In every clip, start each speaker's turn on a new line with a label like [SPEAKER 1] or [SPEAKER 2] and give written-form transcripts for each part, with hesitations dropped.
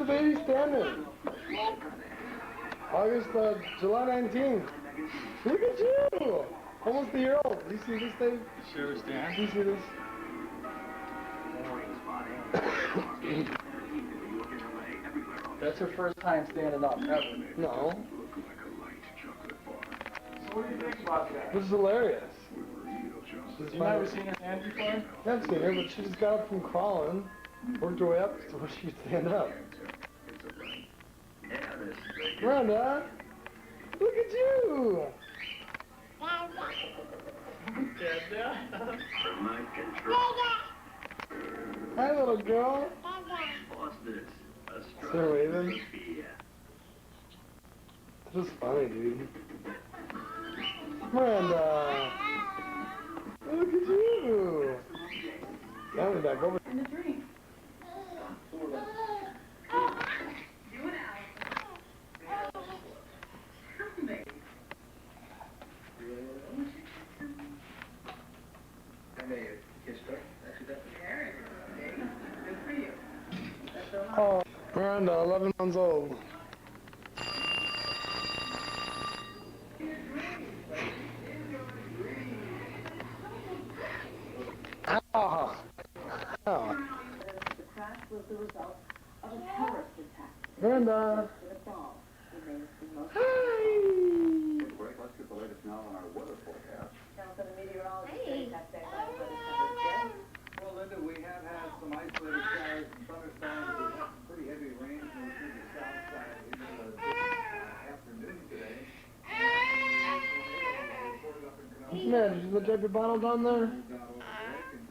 [SPEAKER 1] baby standing? July 19th. Look at you! Almost a year old. Do you see this thing?
[SPEAKER 2] Sure, Stan.
[SPEAKER 1] Do you see this?
[SPEAKER 2] That's her first time standing up, ever.
[SPEAKER 1] No.
[SPEAKER 2] So what do you think about that?
[SPEAKER 1] This is hilarious.
[SPEAKER 2] You've never seen her stand before?
[SPEAKER 1] I've seen her, but she just got up from crawling, worked her way up to where she could stand up. Miranda, look at you! Hi, little girl. Still waving? This is funny, dude. Miranda! Look at you! Now we're back over.
[SPEAKER 3] And a drink. You and Alex. Good for you.
[SPEAKER 1] Oh, Miranda, 11 months old. Ah. Oh.
[SPEAKER 3] The crash was the result of a terrorist attack.
[SPEAKER 1] Miranda. Hi.
[SPEAKER 4] Let's get the latest now on our weather forecast.
[SPEAKER 3] Now for the meteorologist,
[SPEAKER 4] Well, Linda, we have had some isolated showers and thunderstorms. We've had some pretty heavy rain going through the south side here this afternoon today.
[SPEAKER 1] Man, did you look at your bottle down there?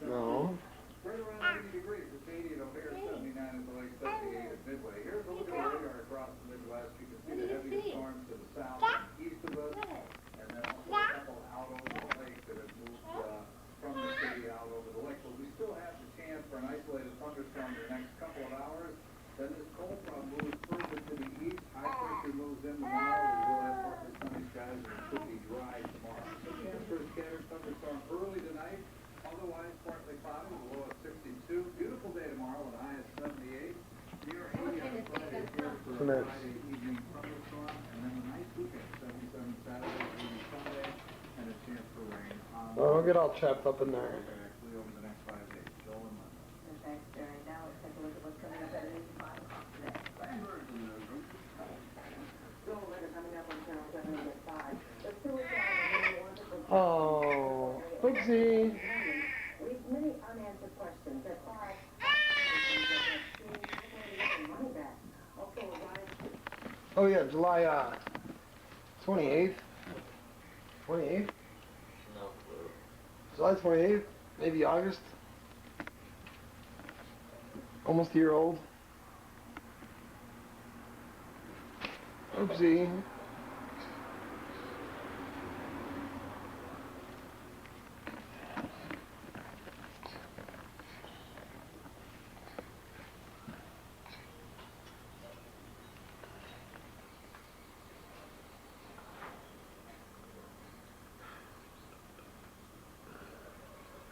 [SPEAKER 1] No.
[SPEAKER 4] Right around 80 degrees. It's 80 at O'Hare, 79 at the lake, 78 at Midway. Here's a look at the radar across the Midwest. You can see the heaviest storms to the south and east of us, and then also a couple out over the lake that have moved from the city out over the lake. But we still have the chance for an isolated thunderstorm in the next couple of hours. Then this cold front moves further to the east. High pressure moves in tomorrow. We will have partly sunny skies and it should be dry tomorrow. So chance for a scattered thunderstorm early tonight. Otherwise, partly cloudy, with a low of 62. Beautiful day tomorrow with a high of 78. Near 80 on Friday here for a Friday evening thunderstorm. And then a nice weekend, 77 Saturday, 80 Sunday, and a chance for rain on
[SPEAKER 1] Oh, don't get all trapped up in there.
[SPEAKER 4] actually over the next 5 days. Joel and Linda.
[SPEAKER 3] Thanks, Jerry. Now let's take a look at what's coming up at 5 o'clock today. Still weather coming up on Channel 7 at 5. Let's see what's happening.
[SPEAKER 1] Oh, oopsie.
[SPEAKER 3] We've many unanswered questions at 5. Money back. Also, a rise.
[SPEAKER 1] Oh yeah, July 28th. 28th?
[SPEAKER 2] No clue.
[SPEAKER 1] July 28th? Maybe August? Almost a year old. Oopsie.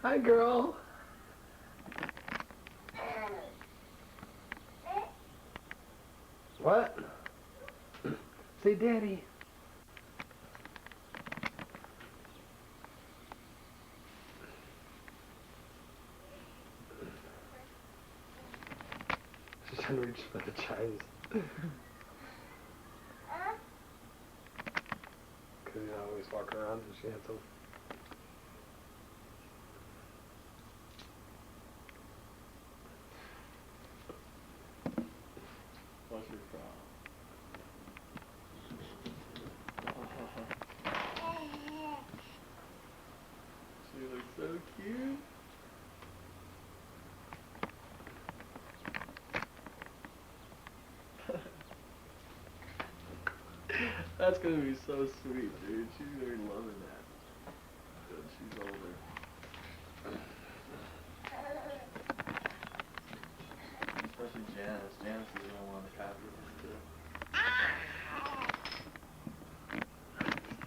[SPEAKER 1] Hi, girl. What? Say daddy. She's trying to reach for the chimes. Because you always walk around and she has to.
[SPEAKER 2] What's your problem? She looks so cute. That's gonna be so sweet, dude. She's gonna be loving that when she's older. Especially Janice. Janice is gonna want to copy this too.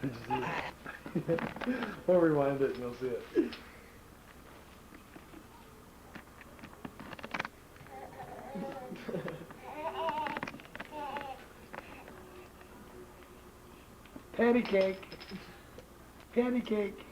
[SPEAKER 1] Did you see it? We'll rewind it and you'll see it. Patty cake. Patty cake.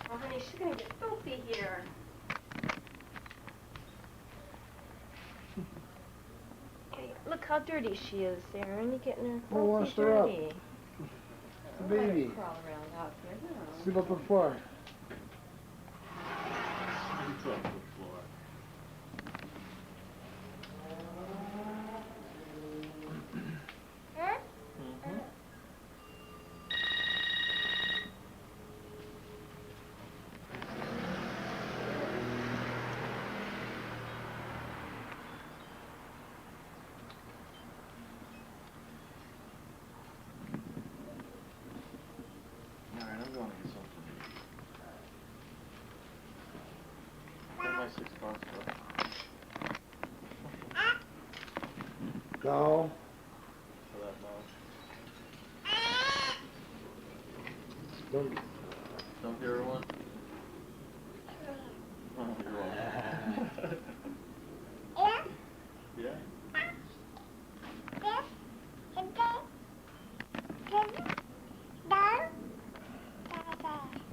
[SPEAKER 5] Oh, honey, she's gonna get filthy here. Hey, look how dirty she is, Aaron. You're getting her
[SPEAKER 1] Well,
[SPEAKER 5] filthy
[SPEAKER 1] wash her up.
[SPEAKER 5] dirty.
[SPEAKER 1] The baby.
[SPEAKER 5] Crawl around out here, no.
[SPEAKER 1] Sleep up on the floor.
[SPEAKER 2] It's on the floor. Mm-hmm. Alright, I'm going to get something to eat. Where's my $6 left?
[SPEAKER 1] No.
[SPEAKER 2] For that mouth.
[SPEAKER 1] Don't.
[SPEAKER 2] Don't give her one? Oh, you're welcome. Yeah?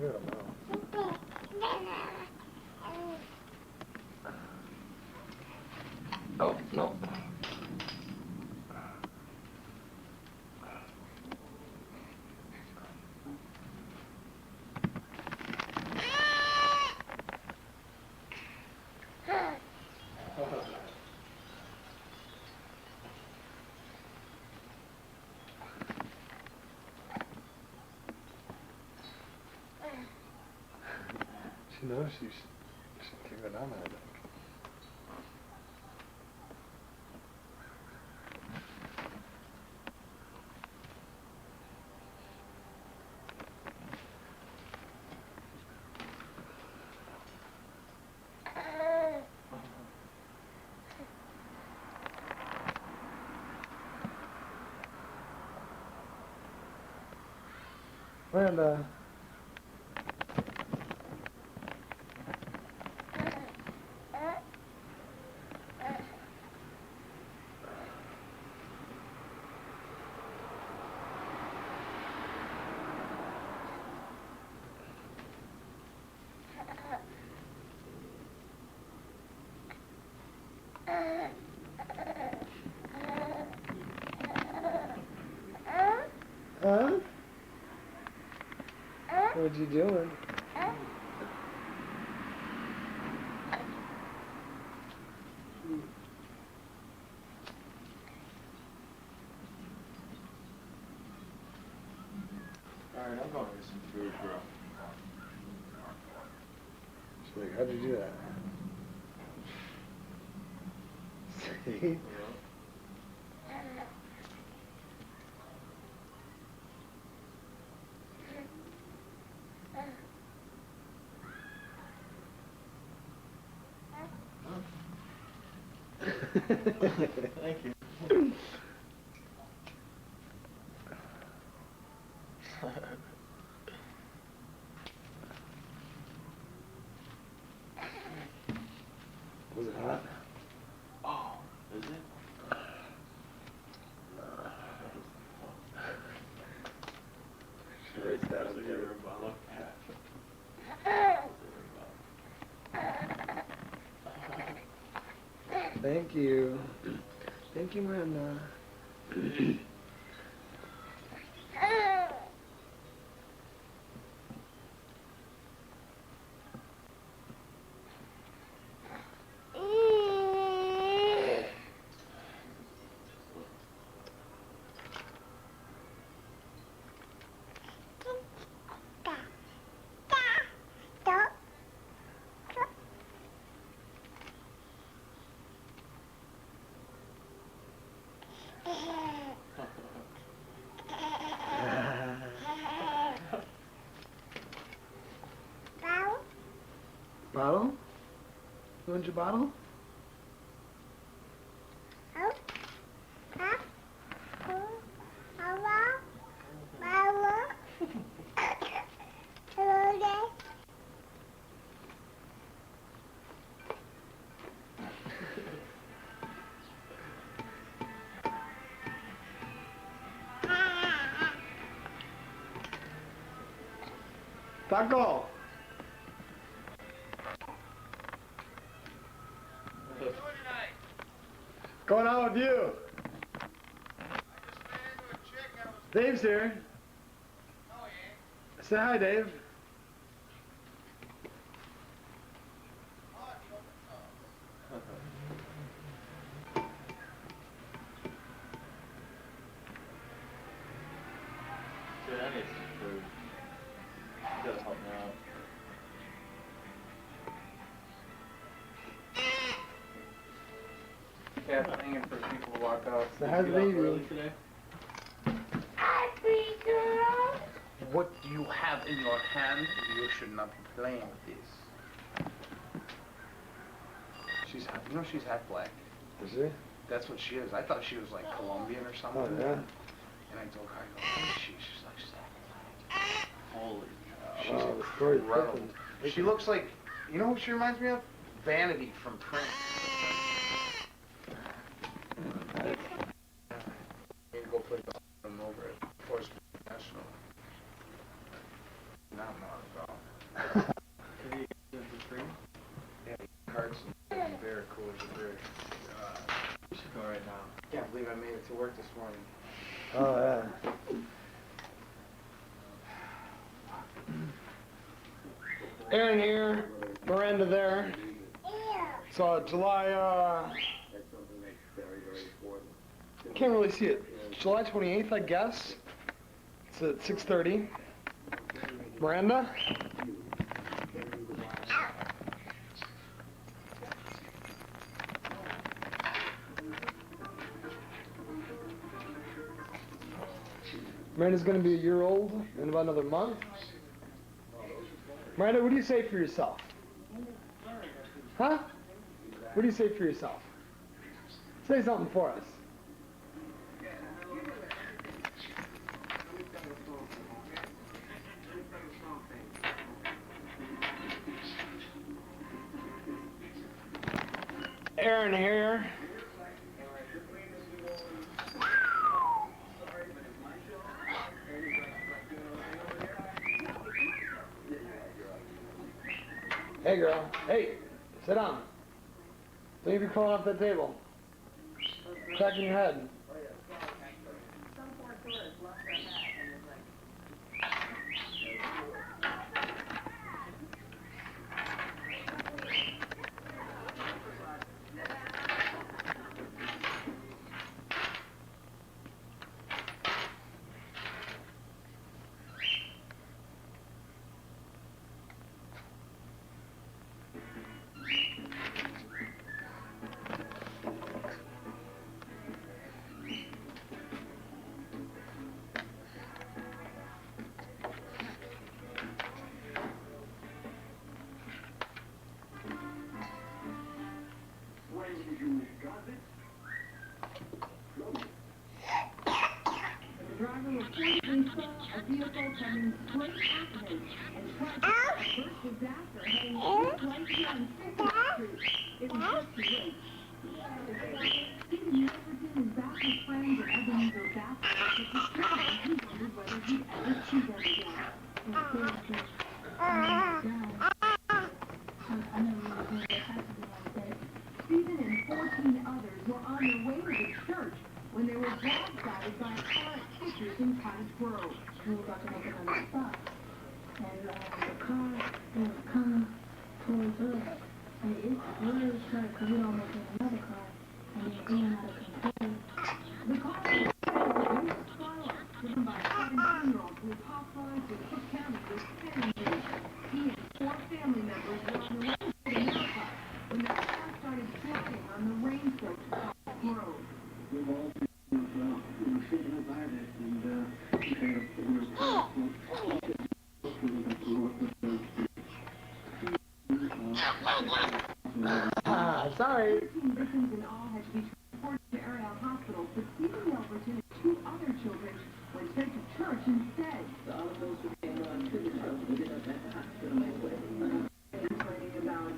[SPEAKER 1] Yeah, no. Oh, no. She knows she should keep it on, I think. Miranda. Huh? What you doing?
[SPEAKER 2] Alright, I'm going to get some food, bro.
[SPEAKER 1] She's like, how'd you do that? See?
[SPEAKER 2] Thank you.
[SPEAKER 1] Was it hot?
[SPEAKER 2] Oh, is it?
[SPEAKER 1] She writes that on
[SPEAKER 2] There's
[SPEAKER 1] there.
[SPEAKER 2] your bottle.
[SPEAKER 1] Thank you. Thank you, Miranda. Bottle? You want your bottle? Taco. Going on with you? Dave's here. Say hi, Dave.
[SPEAKER 2] Dude, I need some food. You gotta help me out.
[SPEAKER 6] Yeah, it's hanging for people to walk out.
[SPEAKER 1] Say hi,
[SPEAKER 2] Did you get off
[SPEAKER 1] baby.
[SPEAKER 2] early today?
[SPEAKER 6] What do you have in your hand? You should not be playing with this. She's half, you know she's half black.
[SPEAKER 1] Is she?
[SPEAKER 6] That's what she is. I thought she was like Colombian or something.
[SPEAKER 1] Oh, yeah.
[SPEAKER 6] And I told her, I go, what is she? She's like, she's half black.
[SPEAKER 2] Holy
[SPEAKER 6] She's
[SPEAKER 1] Wow, the story's
[SPEAKER 6] incredible.
[SPEAKER 1] different.
[SPEAKER 6] She looks like, you know who she reminds me of? Vanity from Prince. Need to go play golf with him over at Forest National. Not at all.
[SPEAKER 2] Can you get the free?
[SPEAKER 6] Yeah, cards and very cool as a bear.
[SPEAKER 2] We should go right now.
[SPEAKER 6] Can't believe I made it to work this morning.
[SPEAKER 1] Oh, yeah. Aaron here, Miranda there. So July, can't really see it. July 28th, I guess. It's at 6:30. Miranda? Miranda's gonna be a year old in about another month. Miranda, what do you say for yourself? Huh? What do you say for yourself? Say something for us. Aaron here. Hey girl, hey, sit down. Don't you be falling off that table. Cracking your head.
[SPEAKER 3] Some poor tourist lost their hat and was like, the driver reportedly saw a vehicle coming straight at him and tried to first disaster heading east right here on 50th Street. It was just too late. Stephen Milverton and Bass's friends at Ebenezer Bass took his picture and he wondered whether he'd ever cheat ever again. Stephen and 14 others were on their way to the church when they were blindsided by a car at Fisher's in Cottage Grove. We were about to make another stop. And the car was coming towards us. And it was trying to come in almost in another car. And it ran out of control. The car was a Skylark driven by a 17-year-old who was hospitalized in Cook County with 10 injuries. He and 4 family members were on the way to America when the car started sliding on the rain-soaked Cottage Grove.
[SPEAKER 7] We've all been shaken up by this, and
[SPEAKER 1] Sorry.
[SPEAKER 3] 13 victims in all had to be transported to area hospitals, but Stephen Milverton and 2 other children went straight to church instead.
[SPEAKER 7] all of those who came to the church ended up at the hospital anyway.
[SPEAKER 3] Complaining about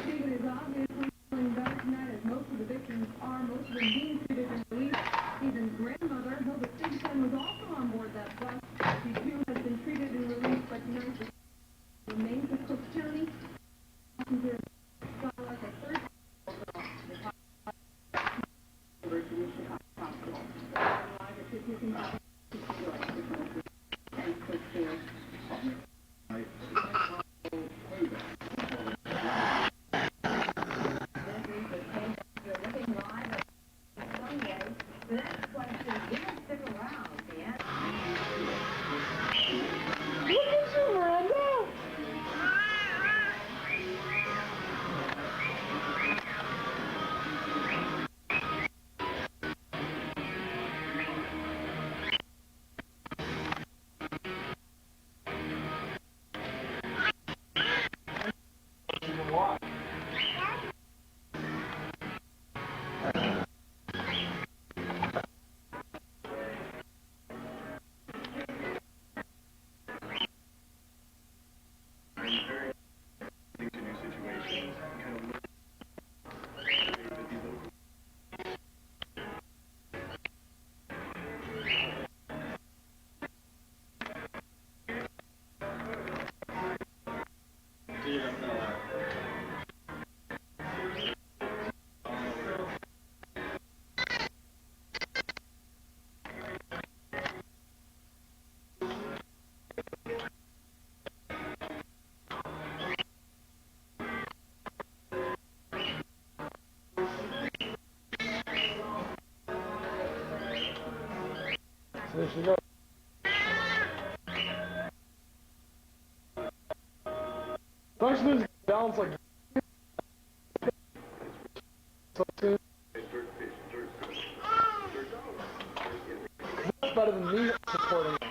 [SPEAKER 3] Stephen is obviously feeling better tonight as most of the victims being treated and released. Stephen's grandmother, Hilda Stigson, was also on board that bus. She too has been treated and released, but tonight she remains in Cook County. Passenger Starlight at third University of Chicago Hospital. Live at 50th and Cook County.
[SPEAKER 1] There she goes. Don't you lose balance like so soon? That's better than me supporting it.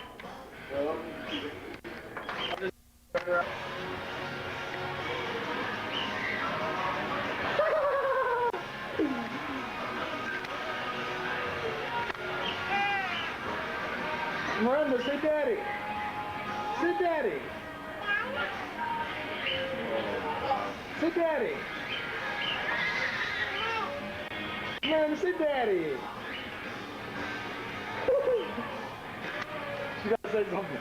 [SPEAKER 1] Miranda, say daddy. Say daddy. Say daddy. Miranda, say daddy. She gotta say something.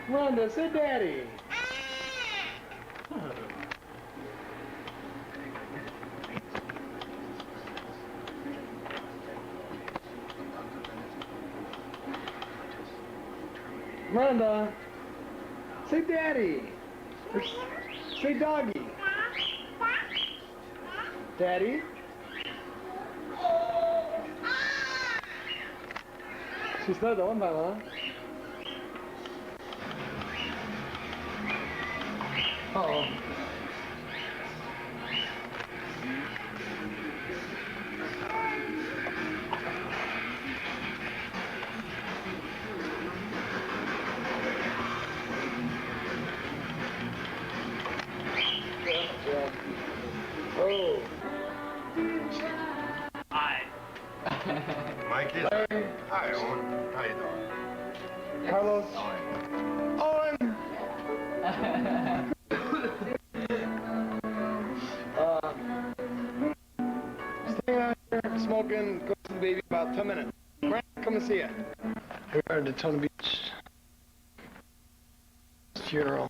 [SPEAKER 1] Miranda, say daddy. Miranda, say daddy. Or say doggy. Daddy. She said that one time, huh? Uh-oh. Oh.
[SPEAKER 6] Hi.
[SPEAKER 8] Mike is. Hi, Owen. How you doing?
[SPEAKER 1] Carlos. Owen. Staying out here smoking, go to the baby about 10 minutes. Brandon, come and see it. We are at Daytona Beach. Funeral.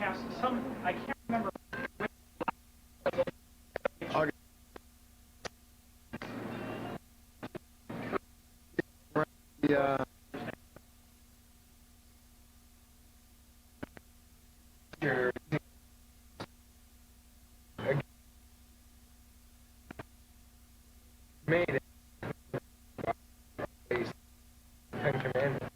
[SPEAKER 6] past some, I can't remember.
[SPEAKER 1] Yeah. Made it. Ten Commandments.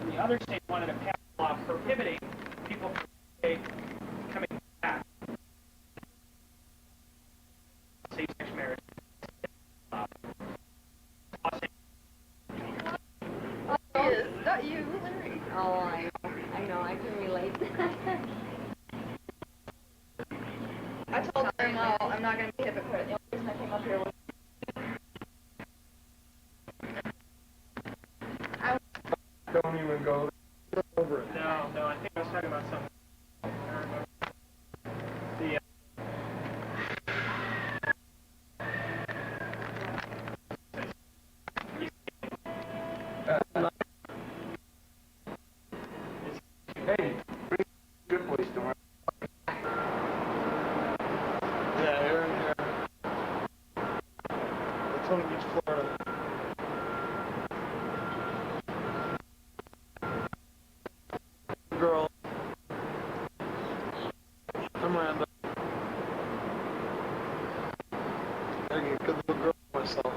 [SPEAKER 6] The other state wanted to pass a law prohibiting people from coming back. Same-sex marriage.
[SPEAKER 5] Is that you, Larry? Oh, I know, I can relate. I told her no, I'm not going to be a hypocrite. The only reason I came up here was
[SPEAKER 1] Don't even go over it.
[SPEAKER 6] No, I think I was talking about something. The,
[SPEAKER 1] Hey, good boy storm. Yeah, Aaron, Daytona Beach, Florida. Girl. I'm Randall. I get a good little girl myself.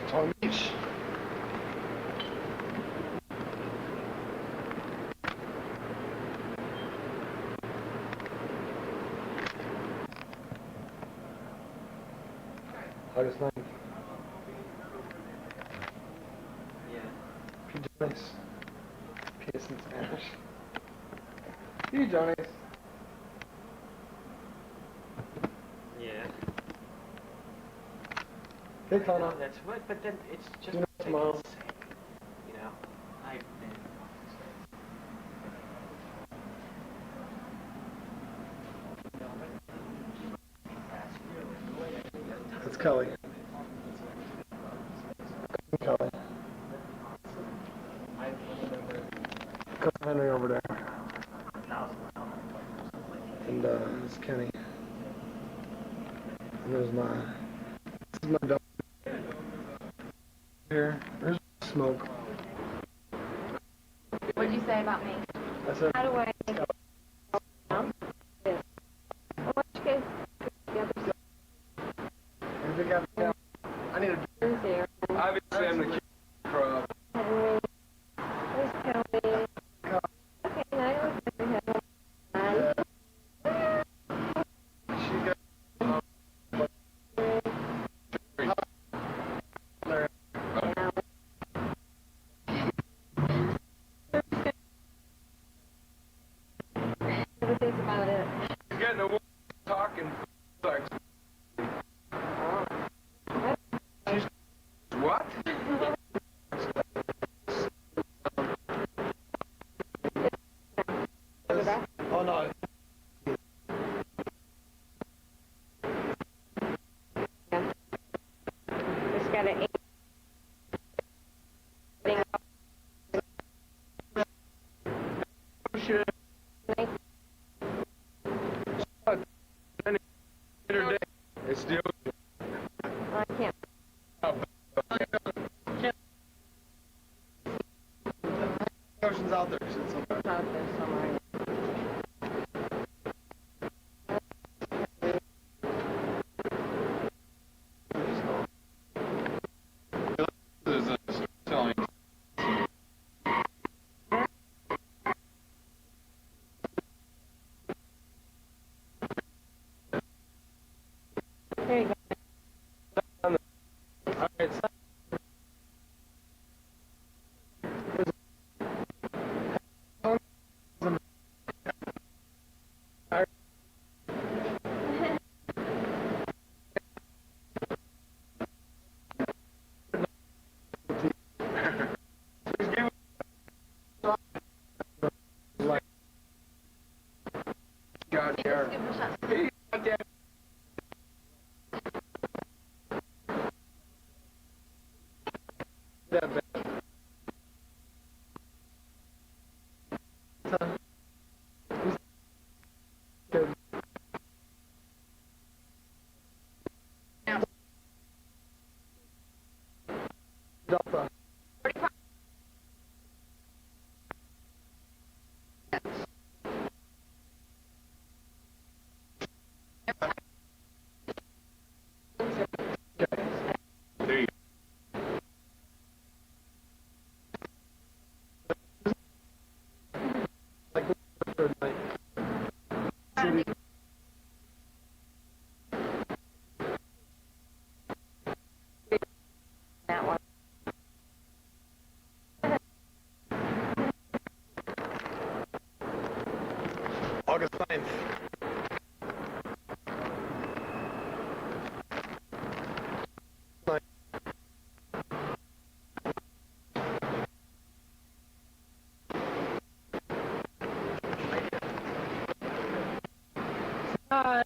[SPEAKER 1] Palm Beach. August 9th.
[SPEAKER 2] Yeah.
[SPEAKER 1] P. Jonas. P.S. in Spanish. P. Jonas.
[SPEAKER 2] Yeah.
[SPEAKER 1] Hey, Connor.
[SPEAKER 2] That's what, but then it's just
[SPEAKER 1] You know,
[SPEAKER 2] like
[SPEAKER 1] tomorrow.
[SPEAKER 2] the same. You know? I've been.
[SPEAKER 1] It's Kelly. Kelly. Cousin Henry over there. And it's Kenny. And there's this is my dog. Here, there's smoke.
[SPEAKER 5] what did you say about me?
[SPEAKER 1] I said,
[SPEAKER 5] How do I make it? Yes. I want you guys to get together
[SPEAKER 1] I need a
[SPEAKER 5] Thursday.
[SPEAKER 1] obviously I'm the kid for
[SPEAKER 5] Henry. Where's Kelly? Okay, and I always have Henry.
[SPEAKER 1] she got
[SPEAKER 5] What do you think about it?
[SPEAKER 1] getting a woman talking like what? Oh no.
[SPEAKER 5] Just got an 8.
[SPEAKER 1] It's the
[SPEAKER 5] I can't.
[SPEAKER 1] ocean's out there. It's
[SPEAKER 5] It's out there somewhere.
[SPEAKER 8] There's
[SPEAKER 1] August 9th.
[SPEAKER 5] Uh,